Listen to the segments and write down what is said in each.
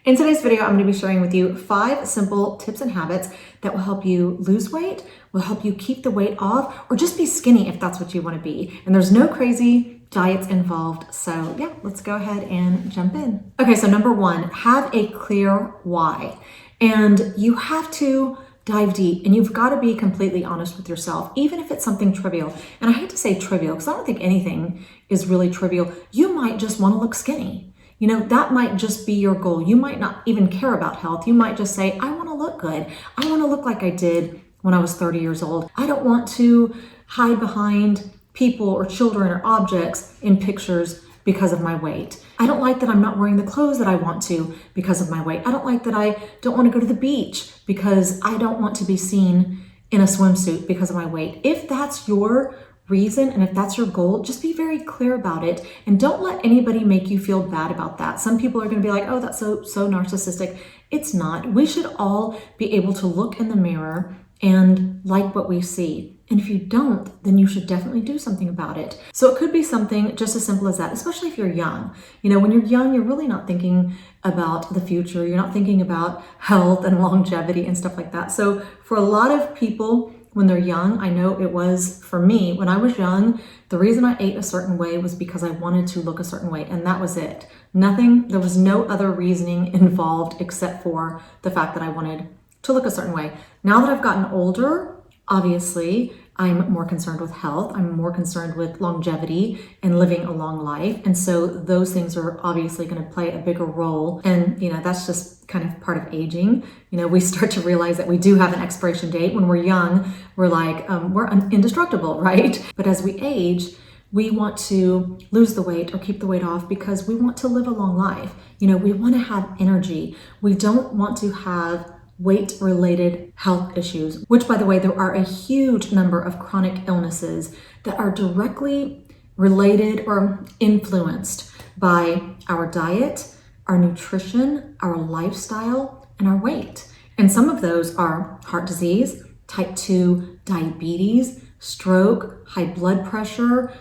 In today's video, I'm going to be sharing with you 5 simple tips and habits that will help you lose weight, will help you keep the weight off, or just be skinny if that's what you want to be. And there's no crazy diets involved. So yeah, let's go ahead and jump in. Okay, so number 1, have a clear why. And you have to dive deep, and you've got to be completely honest with yourself, even if it's something trivial. And I hate to say trivial because I don't think anything is really trivial. You might just want to look skinny. You know, that might just be your goal. You might not even care about health. You might just say, I want to look good. I want to look like I did when I was 30 years old. I don't want to hide behind people or children or objects in pictures because of my weight. I don't like that I'm not wearing the clothes that I want to because of my weight. I don't like that I don't want to go to the beach because I don't want to be seen in a swimsuit because of my weight. If that's your reason and if that's your goal, just be very clear about it and don't let anybody make you feel bad about that. Some people are going to be like, oh, that's so narcissistic. It's not. We should all be able to look in the mirror and like what we see. And if you don't, then you should definitely do something about it. So it could be something just as simple as that, especially if you're young. You know, when you're young, you're really not thinking about the future. You're not thinking about health and longevity and stuff like that. So for a lot of people, when they're young, I know it was for me, when I was young, the reason I ate a certain way was because I wanted to look a certain way, and that was it. There was no other reasoning involved except for the fact that I wanted to look a certain way. Now that I've gotten older, obviously, I'm more concerned with health. I'm more concerned with longevity and living a long life. And so those things are obviously going to play a bigger role. And, you know, that's just kind of part of aging. You know, we start to realize that we do have an expiration date. When we're young, we're like, we're indestructible, right? But as we age, we want to lose the weight or keep the weight off because we want to live a long life. You know, we want to have energy. We don't want to have weight-related health issues, which, by the way, there are a huge number of chronic illnesses that are directly related or influenced by our diet, our nutrition, our lifestyle, and our weight. And some of those are heart disease, type 2 diabetes, stroke, high blood pressure,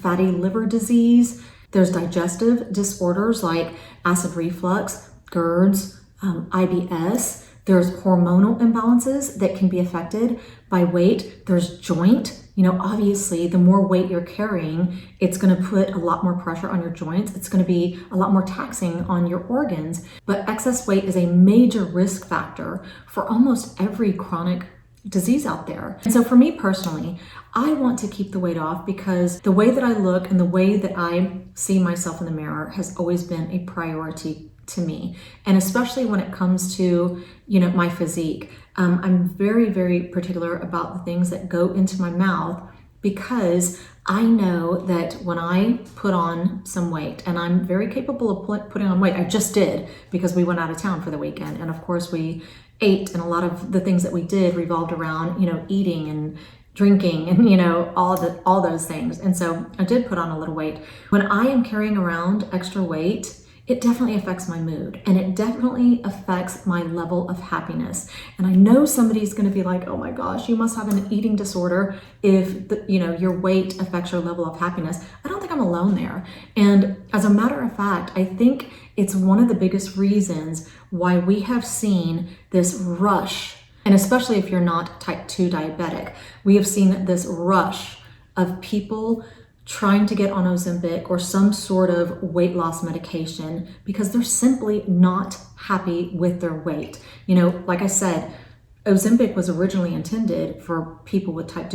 fatty liver disease. There's digestive disorders like acid reflux, GERDs, IBS. There's hormonal imbalances that can be affected by weight. There's joint. You know, obviously, the more weight you're carrying, it's going to put a lot more pressure on your joints. It's going to be a lot more taxing on your organs. But excess weight is a major risk factor for almost every chronic disease out there. And so for me personally, I want to keep the weight off because the way that I look and the way that I see myself in the mirror has always been a priority to me. And especially when it comes to, you know, my physique, I'm very, very particular about the things that go into my mouth because I know that when I put on some weight, and I'm very capable of putting on weight, I just did because we went out of town for the weekend. And of course we ate, and a lot of the things that we did revolved around, you know, eating and drinking and, you know, all those things. And so I did put on a little weight. When I am carrying around extra weight, it definitely affects my mood, and it definitely affects my level of happiness. And I know somebody's going to be like, oh my gosh, you must have an eating disorder if your weight affects your level of happiness. I don't think I'm alone there. And as a matter of fact, I think it's one of the biggest reasons why we have seen this rush, and especially if you're not type 2 diabetic, we have seen this rush of people trying to get on Ozempic or some sort of weight loss medication because they're simply not happy with their weight. You know, like I said, Ozempic was originally intended for people with type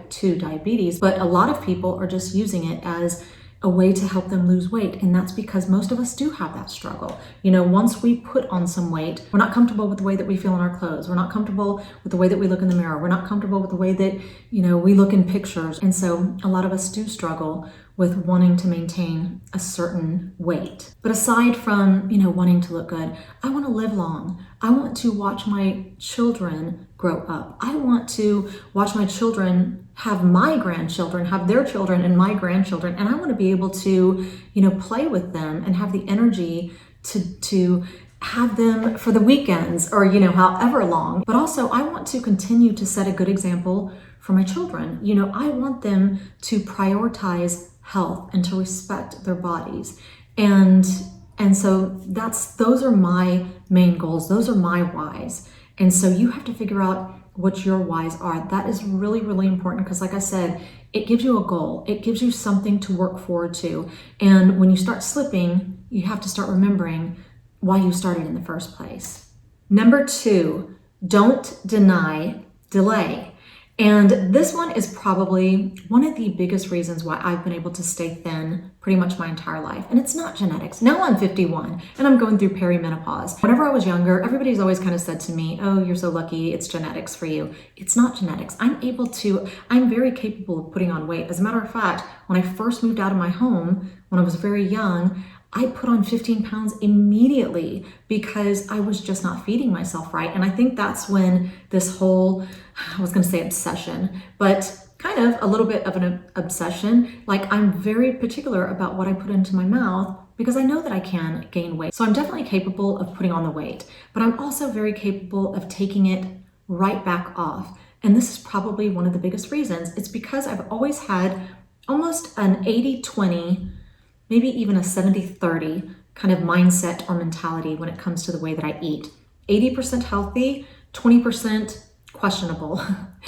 2 diabetes, but a lot of people are just using it as a way to help them lose weight. And that's because most of us do have that struggle. You know, once we put on some weight, we're not comfortable with the way that we feel in our clothes. We're not comfortable with the way that we look in the mirror. We're not comfortable with the way that, you know, we look in pictures. And so a lot of us do struggle with wanting to maintain a certain weight. But aside from, you know, wanting to look good, I want to live long. I want to watch my children grow up. I want to watch my children have my grandchildren, have their children and my grandchildren. And I want to be able to, you know, play with them and have the energy to have them for the weekends or, you know, however long. But also I want to continue to set a good example for my children. You know, I want them to prioritize health and to respect their bodies. And And so those are my main goals. Those are my whys. And so you have to figure out what your whys are. That is really, really important because like I said, it gives you a goal. It gives you something to work forward to. And when you start slipping, you have to start remembering why you started in the first place. Number 2, don't deny delay. And this one is probably one of the biggest reasons why I've been able to stay thin pretty much my entire life. And it's not genetics. Now I'm 51 and I'm going through perimenopause. Whenever I was younger, everybody's always kind of said to me, oh, you're so lucky, it's genetics for you. It's not genetics. I'm very capable of putting on weight. As a matter of fact, when I first moved out of my home, when I was very young, I put on 15 pounds immediately because I was just not feeding myself right. And I think that's when this whole, I was going to say obsession, but kind of a little bit of an obsession. Like I'm very particular about what I put into my mouth because I know that I can gain weight. So I'm definitely capable of putting on the weight, but I'm also very capable of taking it right back off. And this is probably one of the biggest reasons. It's because I've always had almost an 80-20, maybe even a 70-30 kind of mindset or mentality when it comes to the way that I eat. 80% healthy, 20% questionable,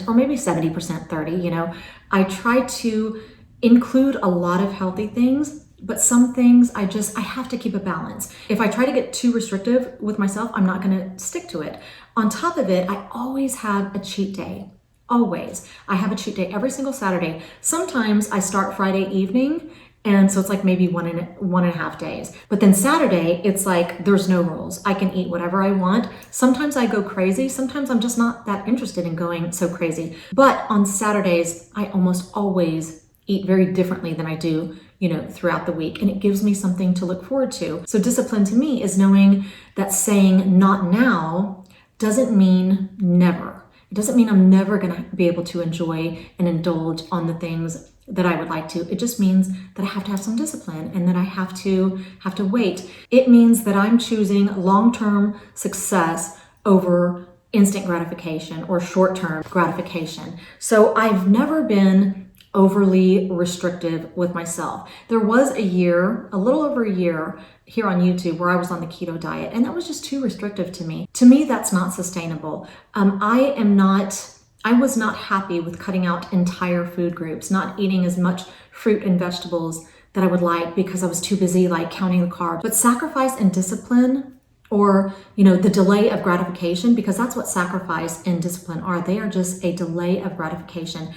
or maybe 70% 30, I try to include a lot of healthy things, but some things I have to keep a balance. If I try to get too restrictive with myself, I'm not gonna stick to it. On top of it, I always have a cheat day. Always. I have a cheat day every single Saturday. Sometimes I start Friday evening, and so it's like maybe one and a half days. But then Saturday, it's like there's no rules. I can eat whatever I want. Sometimes I go crazy. Sometimes I'm just not that interested in going so crazy. But on Saturdays, I almost always eat very differently than I do, throughout the week. And it gives me something to look forward to. So discipline to me is knowing that saying not now doesn't mean never. It doesn't mean I'm never gonna be able to enjoy and indulge on the things that I would like to. It just means that I have to have some discipline and that I have to wait. It means that I'm choosing long-term success over instant gratification or short-term gratification. So I've never been overly restrictive with myself. There was a little over a year here on YouTube where I was on the keto diet, and that was just too restrictive to me. To me, that's not sustainable. I was not happy with cutting out entire food groups, not eating as much fruit and vegetables that I would like because I was too busy counting the carbs. But sacrifice and discipline, or the delay of gratification, because that's what sacrifice and discipline are. They are just a delay of gratification.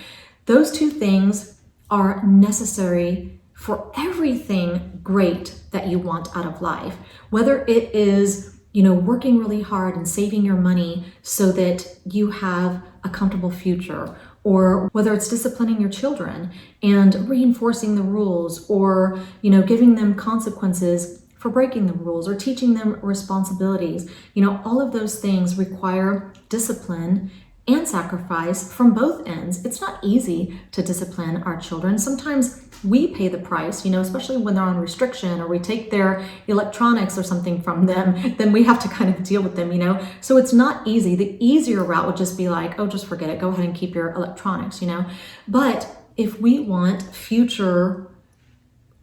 Those two things are necessary for everything great that you want out of life. Whether it is working really hard and saving your money so that you have a comfortable future, or whether it's disciplining your children and reinforcing the rules, or giving them consequences for breaking the rules, or teaching them responsibilities. All of those things require discipline and sacrifice from both ends. It's not easy to discipline our children. Sometimes we pay the price, especially when they're on restriction, or we take their electronics or something from them, then we have to kind of deal with them, So it's not easy. The easier route would just be like, oh, just forget it. Go ahead and keep your electronics, But if we want future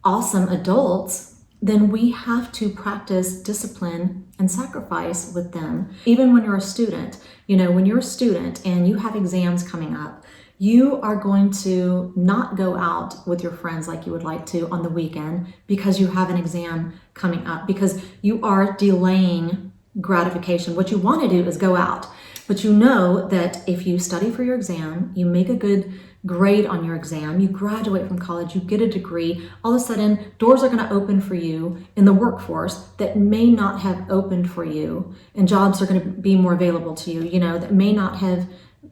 awesome adults, then we have to practice discipline and sacrifice with them. Even when you're a student, when you're a student and you have exams coming up, you are going to not go out with your friends like you would like to on the weekend because you have an exam coming up, because you are delaying gratification. What you want to do is go out, but you know that if you study for your exam, you make a good grade on your exam, you graduate from college, you get a degree, all of a sudden doors are going to open for you in the workforce that may not have opened for you, and jobs are going to be more available to you, that may not have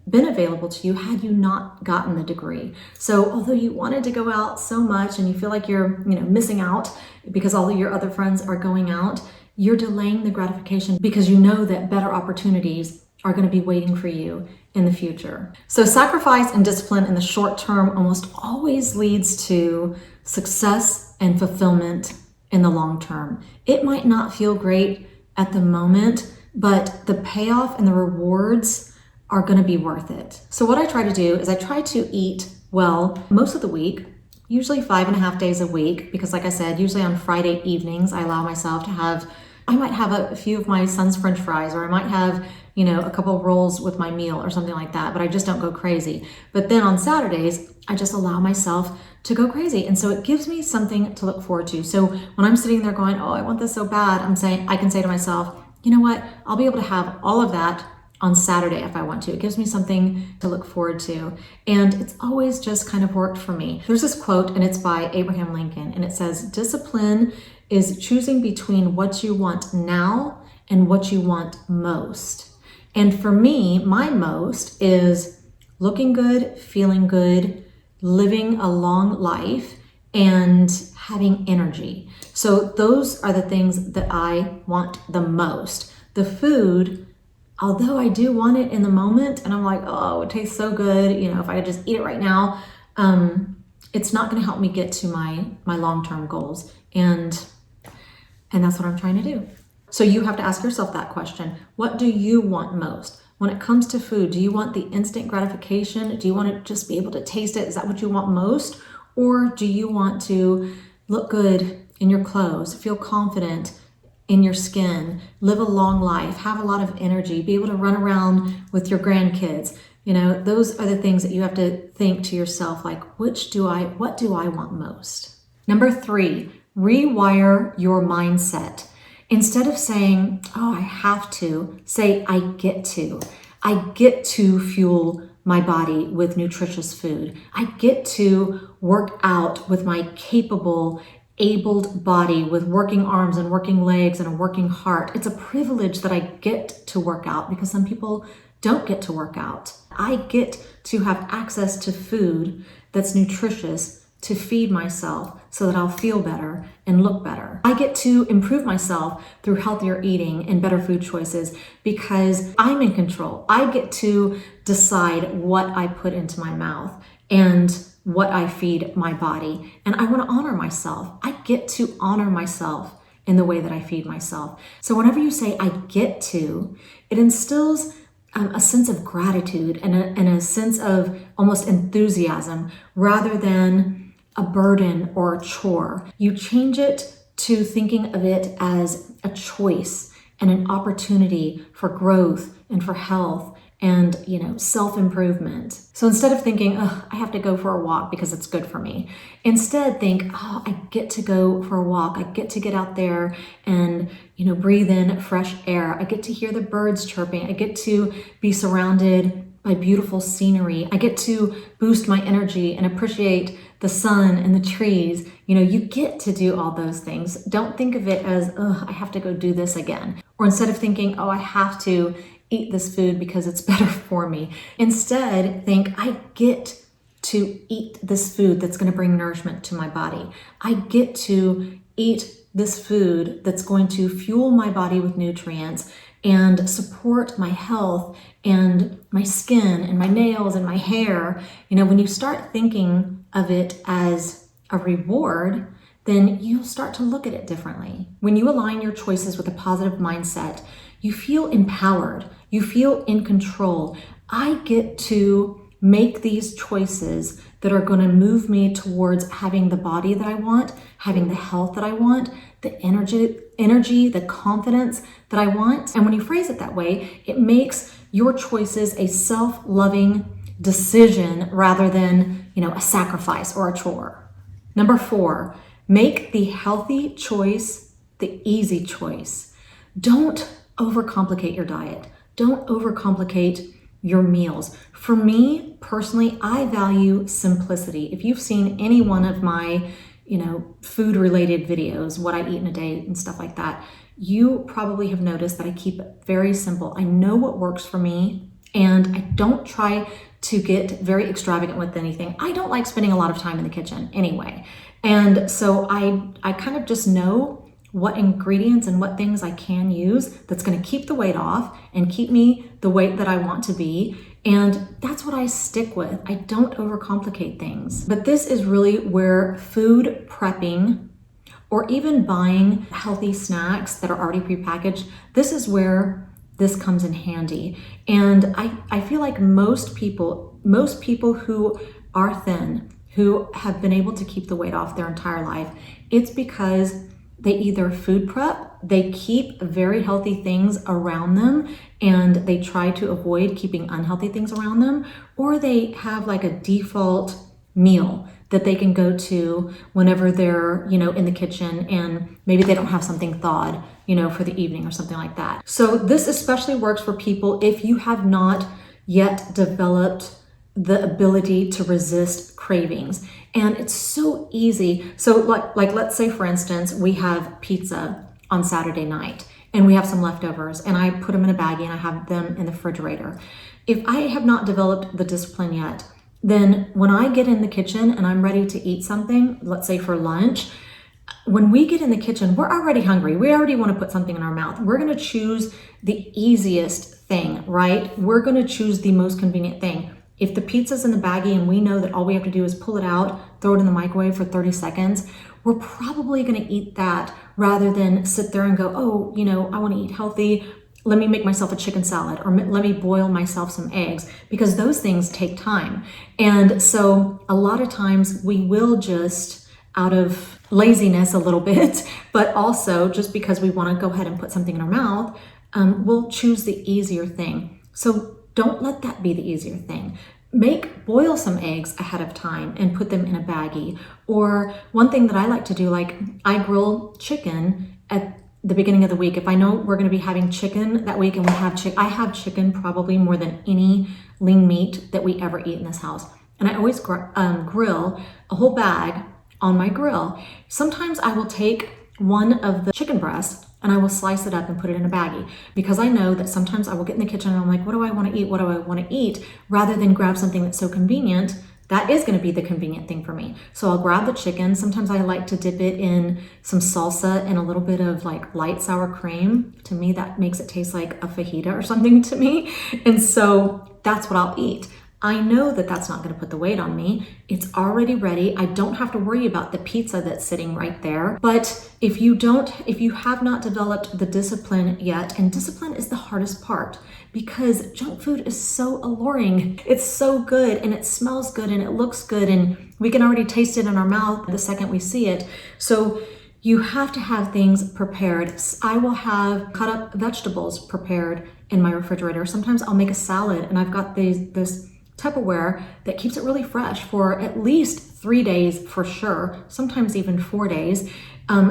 been available to you had you not gotten the degree. So although you wanted to go out so much and you feel like you're missing out because all of your other friends are going out, you're delaying the gratification because you know that better opportunities are going to be waiting for you in the future. So sacrifice and discipline in the short term almost always leads to success and fulfillment in the long term. It might not feel great at the moment, but the payoff and the rewards are going to be worth it. So what I try to do is I try to eat well most of the week, usually 5.5 days a week, because like I said, usually on Friday evenings, I allow myself to I might have a few of my son's French fries, or I might have, a couple of rolls with my meal or something like that, but I just don't go crazy. But then on Saturdays, I just allow myself to go crazy. And so it gives me something to look forward to. So when I'm sitting there going, oh, I want this so bad, I can say to myself, you know what? I'll be able to have all of that on Saturday if I want to. It gives me something to look forward to. And it's always just kind of worked for me. There's this quote, and it's by Abraham Lincoln, and it says, discipline is choosing between what you want now and what you want most. And for me, my most is looking good, feeling good, living a long life, and having energy. So those are the things that I want the most. The food, although I do want it in the moment, and I'm like, oh, it tastes so good, if I could just eat it right now, it's not going to help me get to my long-term goals. And that's what I'm trying to do. So you have to ask yourself that question. What do you want most? When it comes to food, do you want the instant gratification? Do you want to just be able to taste it? Is that what you want most? Or do you want to look good in your clothes, feel confident in your skin, live a long life, have a lot of energy, be able to run around with your grandkids? Those are the things that you have to think to yourself, like, what do I want most? Number 3, rewire your mindset. Instead of saying, oh, I have to, say, I get to. I get to fuel my body with nutritious food. I get to work out with my capable, abled body with working arms and working legs and a working heart. It's a privilege that I get to work out, because some people don't get to work out. I get to have access to food that's nutritious to feed myself so that I'll feel better and look better. I get to improve myself through healthier eating and better food choices because I'm in control. I get to decide what I put into my mouth and what I feed my body. And I want to honor myself. I get to honor myself in the way that I feed myself. So whenever you say I get to, it instills a sense of gratitude and a sense of almost enthusiasm rather than a burden or a chore. You change it to thinking of it as a choice and an opportunity for growth and for health and, self-improvement. So instead of thinking, oh, I have to go for a walk because it's good for me, instead think, oh, I get to go for a walk. I get to get out there and, breathe in fresh air. I get to hear the birds chirping. I get to be surrounded by beautiful scenery. I get to boost my energy and appreciate the sun and the trees. You get to do all those things. Don't think of it as, oh, I have to go do this again. Or instead of thinking, oh, I have to eat this food because it's better for me. Instead, think, I get to eat this food that's going to bring nourishment to my body. I get to eat this food that's going to fuel my body with nutrients and support my health and my skin and my nails and my hair. When you start thinking of it as a reward, then you'll start to look at it differently. When you align your choices with a positive mindset, you feel empowered. You feel in control. I get to make these choices that are going to move me towards having the body that I want, having the health that I want, the energy, the confidence that I want. And when you phrase it that way, it makes your choices a self-loving decision rather than, a sacrifice or a chore. Number 4, make the healthy choice the easy choice. Don't overcomplicate your diet. Don't overcomplicate your meals. For me personally, I value simplicity. If you've seen any one of my, food related videos, what I eat in a day and stuff like that, you probably have noticed that I keep it very simple. I know what works for me and I don't try to get very extravagant with anything. I don't like spending a lot of time in the kitchen anyway. And so I kind of just know what ingredients and what things I can use that's going to keep the weight off and keep me the weight that I want to be. And that's what I stick with. I don't overcomplicate things. But this is really where food prepping or even buying healthy snacks that are already prepackaged, this is where this comes in handy. And I feel like most people who are thin who have been able to keep the weight off their entire life, it's because they either food prep, they keep very healthy things around them and they try to avoid keeping unhealthy things around them, or they have like a default meal that they can go to whenever they're, in the kitchen, and maybe they don't have something thawed, for the evening or something like that. So this especially works for people if you have not yet developed the ability to resist cravings. And it's so easy. So like let's say, for instance, we have pizza on Saturday night and we have some leftovers and I put them in a baggie and I have them in the refrigerator. If I have not developed the discipline yet, then when I get in the kitchen and I'm ready to eat something, let's say for lunch, when we get in the kitchen, we're already hungry. We already want to put something in our mouth. We're going to choose the easiest thing, right? We're going to choose the most convenient thing. If the pizza's in the baggie and we know that all we have to do is pull it out, throw it in the microwave for 30 seconds, we're probably going to eat that rather than sit there and go, oh, I want to eat healthy. Let me make myself a chicken salad, or let me boil myself some eggs, because those things take time. And so a lot of times we will just, out of laziness a little bit, but also just because we want to go ahead and put something in our mouth, we'll choose the easier thing. So don't let that be the easier thing. Boil some eggs ahead of time and put them in a baggie. Or one thing that I like to do, like I grill chicken at the beginning of the week. If I know we're going to be having chicken that week and I have chicken probably more than any lean meat that we ever eat in this house. And I always grill a whole bag on my grill. Sometimes I will take one of the chicken breasts and I will slice it up and put it in a baggie, because I know that sometimes I will get in the kitchen and I'm like, what do I want to eat? What do I want to eat? Rather than grab something that's so convenient, that is going to be the convenient thing for me. So I'll grab the chicken. Sometimes I like to dip it in some salsa and a little bit of like light sour cream. To me, that makes it taste like a fajita or something to me. And so that's what I'll eat. I know that that's not going to put the weight on me. It's already ready. I don't have to worry about the pizza that's sitting right there. But if you have not developed the discipline yet, and discipline is the hardest part, because junk food is so alluring. It's so good and it smells good and it looks good and we can already taste it in our mouth the second we see it. So you have to have things prepared. I will have cut up vegetables prepared in my refrigerator. Sometimes I'll make a salad and I've got this Tupperware that keeps it really fresh for at least 3 days for sure, sometimes even 4 days.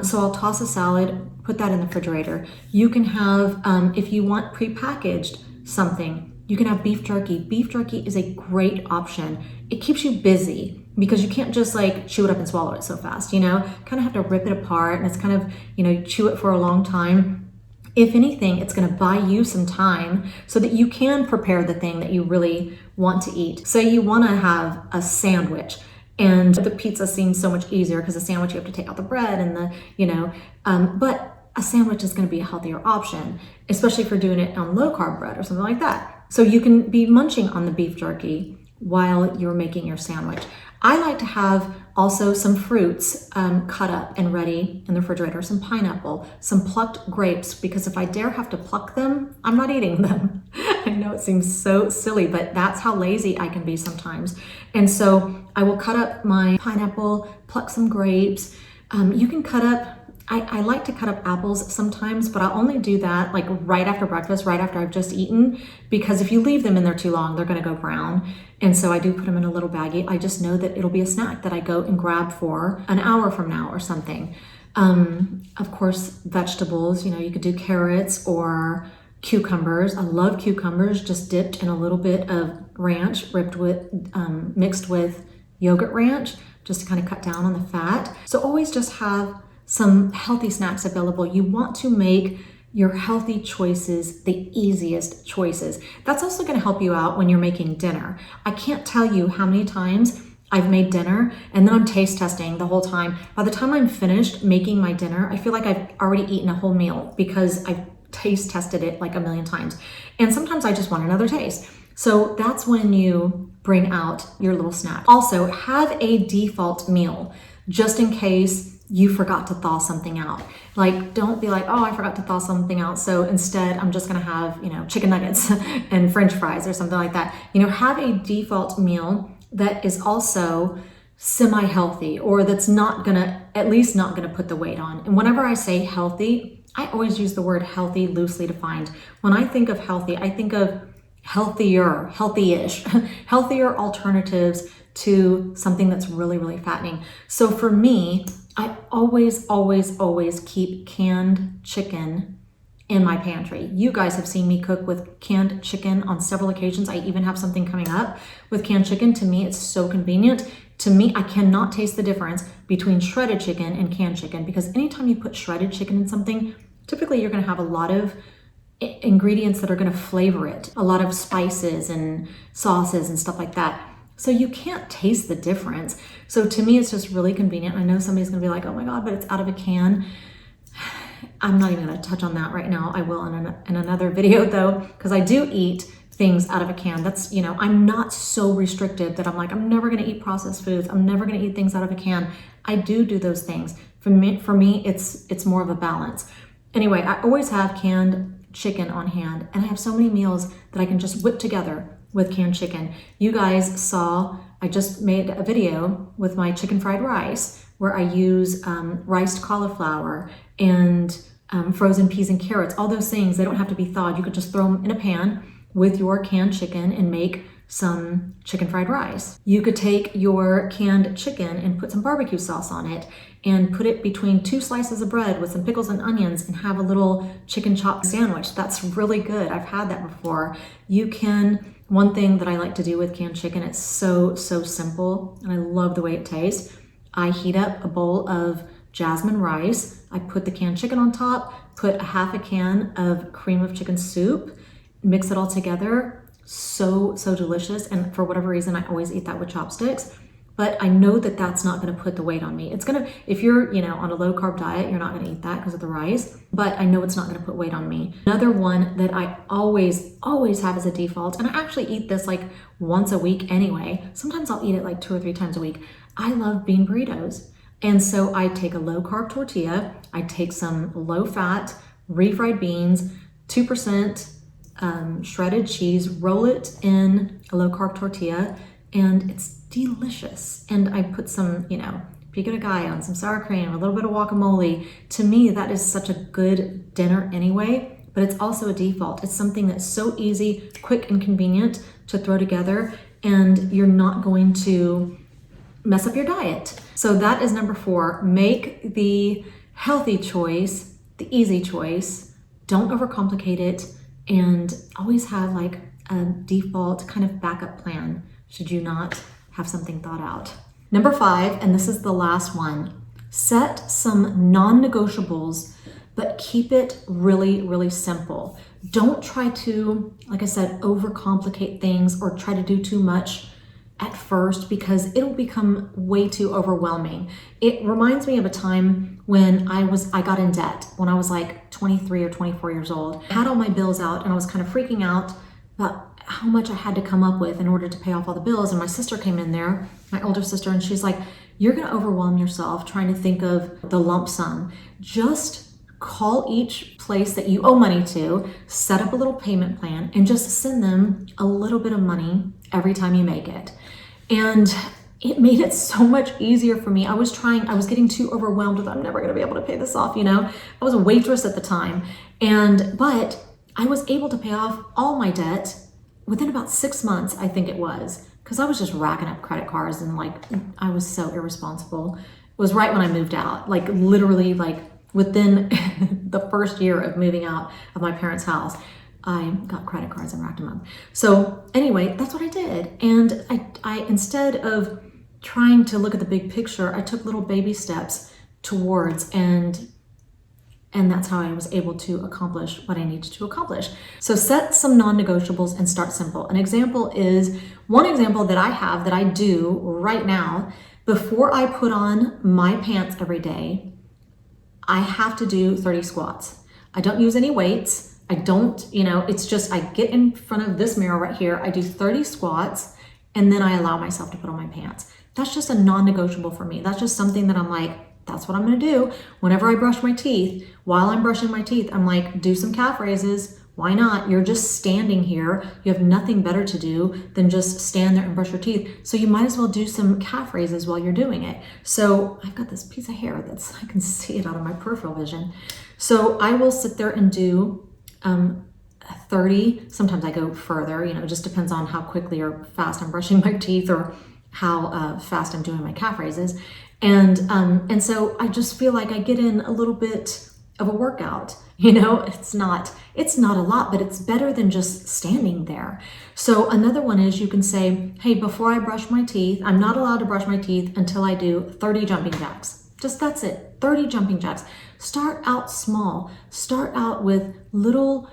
So I'll toss a salad, put that in the refrigerator. You can have, if you want prepackaged something, you can have beef jerky. Beef jerky is a great option. It keeps you busy because you can't just like chew it up and swallow it so fast, kind of have to rip it apart, and it's kind of, chew it for a long time. If anything, it's going to buy you some time so that you can prepare the thing that you really want to eat. Say you want to have a sandwich, and the pizza seems so much easier because the sandwich you have to take out the bread and but a sandwich is going to be a healthier option, especially if you're doing it on low carb bread or something like that. So you can be munching on the beef jerky while you're making your sandwich. I like to have also some fruits cut up and ready in the refrigerator, some pineapple, some plucked grapes, because if I dare have to pluck them, I'm not eating them. I know it seems so silly, but that's how lazy I can be sometimes. And so I will cut up my pineapple, pluck some grapes. You can cut up, I like to cut up apples sometimes, but I'll only do that like right after breakfast, right after I've just eaten, because if you leave them in there too long, they're going to go brown. And so I do put them in a little baggie. I just know that it'll be a snack that I go and grab for an hour from now or something. Of course, vegetables, you could do carrots or cucumbers. I love cucumbers just dipped in a little bit of ranch, mixed with yogurt ranch, just to kind of cut down on the fat. So always just have some healthy snacks available. You want to make your healthy choices the easiest choices. That's also going to help you out when you're making dinner. I can't tell you how many times I've made dinner and then I'm taste testing the whole time. By the time I'm finished making my dinner, I feel like I've already eaten a whole meal because I've taste tested it like a million times. And sometimes I just want another taste. So that's when you bring out your little snack. Also, have a default meal just in case you forgot to thaw something out. Like, don't be like, oh, I forgot to thaw something out, so instead I'm just gonna have, chicken nuggets and French fries or something like that. Have a default meal that is also semi-healthy, or that's not gonna, at least not gonna put the weight on. And whenever I say healthy, I always use the word healthy loosely defined. When I think of healthy, I think of healthier, healthy-ish, healthier alternatives to something that's really, really fattening. So for me, I always, always, always keep canned chicken in my pantry. You guys have seen me cook with canned chicken on several occasions. I even have something coming up with canned chicken. To me, it's so convenient. To me, I cannot taste the difference between shredded chicken and canned chicken, because anytime you put shredded chicken in something, typically you're gonna have a lot of ingredients that are gonna flavor it, a lot of spices and sauces and stuff like that. So you can't taste the difference. So to me, it's just really convenient. I know somebody's gonna be like, oh my God, but it's out of a can. I'm not even gonna touch on that right now. I will in another video though, because I do eat things out of a can. That's, you know, I'm not so restricted that I'm like, I'm never gonna eat processed foods. I'm never gonna eat things out of a can. I do those things. For me, it's more of a balance. Anyway, I always have canned chicken on hand, and I have so many meals that I can just whip together with canned chicken. You guys saw, I just made a video with my chicken fried rice where I use riced cauliflower and frozen peas and carrots, all those things. They don't have to be thawed. You could just throw them in a pan with your canned chicken and make some chicken fried rice. You could take your canned chicken and put some barbecue sauce on it and put it between 2 slices of bread with some pickles and onions and have a little chicken chop sandwich. That's really good. I've had that before. You can, one thing that I like to do with canned chicken, it's so simple and I love the way it tastes. I heat up a bowl of jasmine rice. I put the canned chicken on top, put a half a can of cream of chicken soup, mix it all together. So delicious. And for whatever reason, I always eat that with chopsticks, but I know that that's not going to put the weight on me. It's going to, if you're, you know, on a low carb diet, you're not going to eat that because of the rice, but I know it's not going to put weight on me. Another one that I always have as a default, and I actually eat this like once a week anyway. Sometimes I'll eat it like 2 or 3 times a week. I love bean burritos. And so I take a low carb tortilla, I take some low fat refried beans, 2% shredded cheese, roll it in a low carb tortilla, and it's delicious. And I put some, you know, pico de gallo, some sour cream, a little bit of guacamole. To me, that is such a good dinner anyway, but it's also a default. It's something that's so easy, quick, and convenient to throw together, and you're not going to mess up your diet. So that is number 4. Make the healthy choice, the easy choice. Don't overcomplicate it, and always have like a default kind of backup plan should you not have something thought out. Number 5, and this is the last one, set some non-negotiables, but keep it really simple. Don't try to, like I said, overcomplicate things or try to do too much at first, because it'll become way too overwhelming. It reminds me of a time when I got in debt when I was like 23 or 24 years old. I had all my bills out and I was kind of freaking out about how much I had to come up with in order to pay off all the bills. And my sister came in there, my older sister, and she's like, you're gonna overwhelm yourself trying to think of the lump sum. Just call each place that you owe money to, set up a little payment plan, and just send them a little bit of money every time you make it. And it made it so much easier for me. I was getting too overwhelmed with, I'm never gonna be able to pay this off, you know? I was a waitress at the time, but I was able to pay off all my debt within about 6 months, I think it was, because I was just racking up credit cards and like, I was so irresponsible. It was right when I moved out, like literally like within the first year of moving out of my parents' house, I got credit cards and racked them up. So anyway, that's what I did. And I instead of trying to look at the big picture, I took little baby steps towards, and that's how I was able to accomplish what I needed to accomplish. So set some non-negotiables and start simple. One example that I have that I do right now, before I put on my pants every day, I have to do 30 squats. I don't use any weights. I don't, it's just, I get in front of this mirror right here, I do 30 squats, and then I allow myself to put on my pants. That's just a non-negotiable for me. That's just something that I'm like, that's what I'm gonna do. Whenever I brush my teeth, while I'm brushing my teeth, I'm like, do some calf raises Why not? You're just standing here. You have nothing better to do than just stand there and brush your teeth. So you might as well do some calf raises while you're doing it. So I've got this piece of hair I can see it out of my peripheral vision. So I will sit there and do 30, sometimes I go further, it just depends on how quickly or fast I'm brushing my teeth or how fast I'm doing my calf raises. And so I just feel like I get in a little bit of a workout. It's not a lot, but it's better than just standing there. So another one is you can say, hey, before I brush my teeth, I'm not allowed to brush my teeth until I do 30 jumping jacks. That's it, 30 jumping jacks. Start out small. Start out with little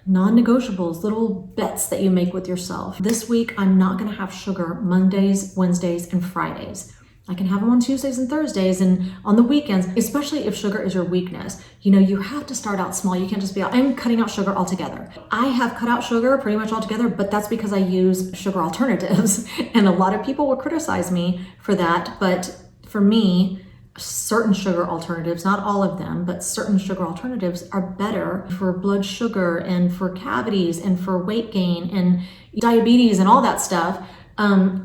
non-negotiables, little bets that you make with yourself. This week, I'm not gonna have sugar Mondays, Wednesdays, and Fridays. I can have them on Tuesdays and Thursdays and on the weekends, especially if sugar is your weakness. You have to start out small. You can't just be, I'm cutting out sugar altogether. I have cut out sugar pretty much altogether, but that's because I use sugar alternatives. And a lot of people will criticize me for that. But for me, certain sugar alternatives, not all of them, but certain sugar alternatives are better for blood sugar and for cavities and for weight gain and diabetes and all that stuff.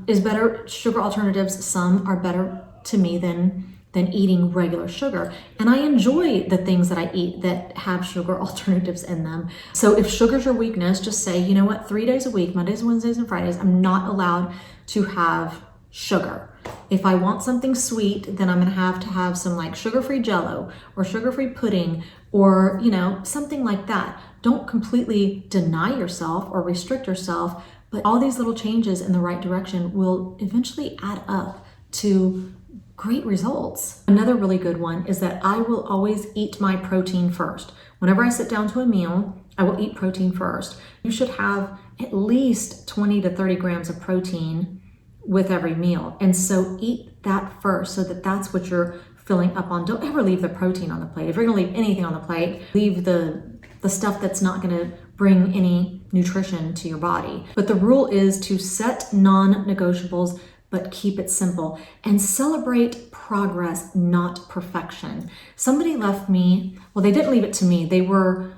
Is better. Sugar alternatives, some are better to me than eating regular sugar. And I enjoy the things that I eat that have sugar alternatives in them. So if sugar's your weakness, just say, 3 days a week, Mondays, Wednesdays, and Fridays, I'm not allowed to have sugar. If I want something sweet, then I'm gonna have some like sugar-free Jell-O or sugar-free pudding or, something like that. Don't completely deny yourself or restrict yourself, but all these little changes in the right direction will eventually add up to great results. Another really good one is that I will always eat my protein first. Whenever I sit down to a meal, I will eat protein first. You should have at least 20 to 30 grams of protein with every meal. And so eat that first so that that's what you're filling up on. Don't ever leave the protein on the plate. If you're gonna leave anything on the plate, leave the stuff that's not gonna bring any nutrition to your body. But the rule is to set non-negotiables, but keep it simple and celebrate progress, not perfection. Somebody left me, well, they didn't leave it to me. They were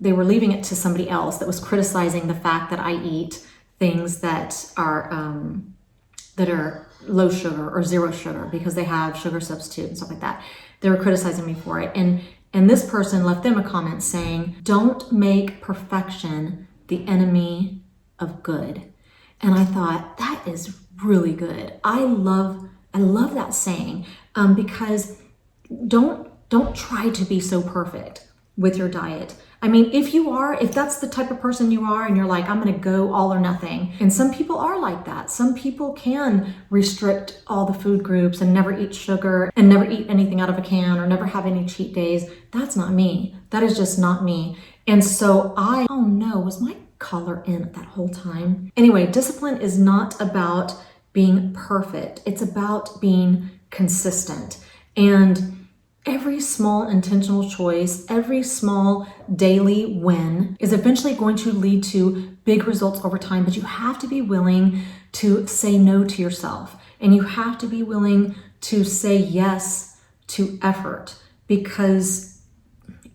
leaving it to somebody else that was criticizing the fact that I eat things that are low sugar or zero sugar because they have sugar substitute and stuff like that. They were criticizing me for it. And this person left them a comment saying, don't make perfection the enemy of good. And I thought, that is really good. I love that saying because don't try to be so perfect with your diet. I mean, if that's the type of person you are and you're like, I'm gonna go all or nothing. And some people are like that. Some people can restrict all the food groups and never eat sugar and never eat anything out of a can or never have any cheat days. That's not me. That is just not me. And so oh no, was my collar in that whole time? Anyway, discipline is not about being perfect. It's about being consistent. And every small intentional choice, every small daily win is eventually going to lead to big results over time, but you have to be willing to say no to yourself. And you have to be willing to say yes to effort because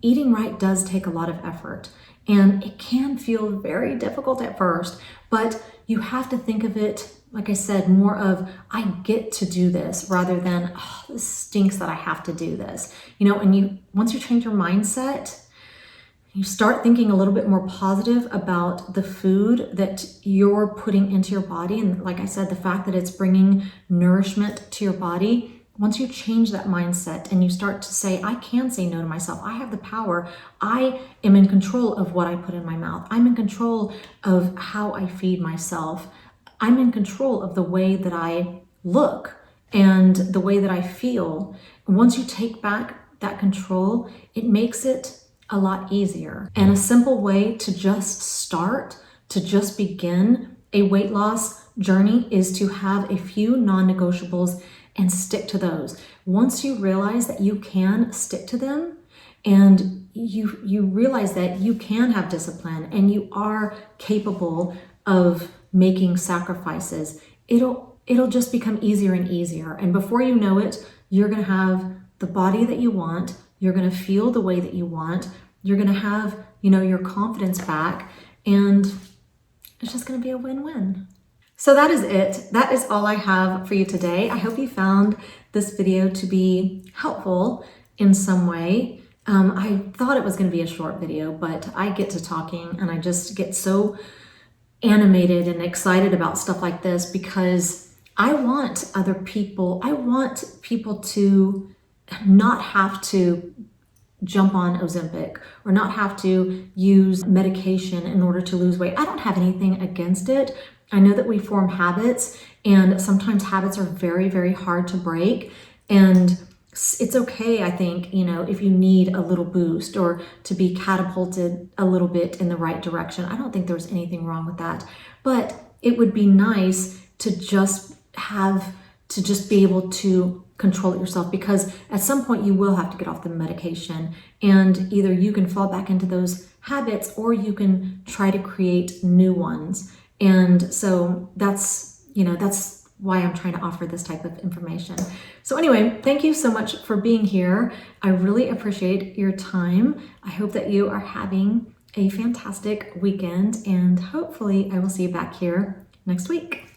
eating right does take a lot of effort. And it can feel very difficult at first, but you have to think of it, like I said, more of, I get to do this rather than, oh, this stinks that I have to do this. And once you change your mindset, you start thinking a little bit more positive about the food that you're putting into your body. And like I said, the fact that it's bringing nourishment to your body. Once you change that mindset and you start to say, I can say no to myself. I have the power. I am in control of what I put in my mouth. I'm in control of how I feed myself. I'm in control of the way that I look and the way that I feel. Once you take back that control, it makes it a lot easier. And a simple way to just start, to just begin a weight loss journey is to have a few non-negotiables and stick to those. Once you realize that you can stick to them and you realize that you can have discipline and you are capable of making sacrifices, it'll just become easier and easier. And before you know it, you're gonna have the body that you want, you're gonna feel the way that you want, you're gonna have your confidence back, and it's just going to be a win-win. So that is it. That is all I have for you today. I hope you found this video to be helpful in some way. I thought it was going to be a short video, but I get to talking and I just get so animated and excited about stuff like this because I want people to not have to jump on Ozempic or not have to use medication in order to lose weight. I don't have anything against it. I know that we form habits, and sometimes habits are very, very hard to break. And it's okay, I think, if you need a little boost or to be catapulted a little bit in the right direction. I don't think there's anything wrong with that. But it would be nice to just be able to control it yourself, because at some point you will have to get off the medication, and either you can fall back into those habits or you can try to create new ones. And so that's why I'm trying to offer this type of information. So anyway, thank you so much for being here. I really appreciate your time. I hope that you are having a fantastic weekend, and hopefully I will see you back here next week.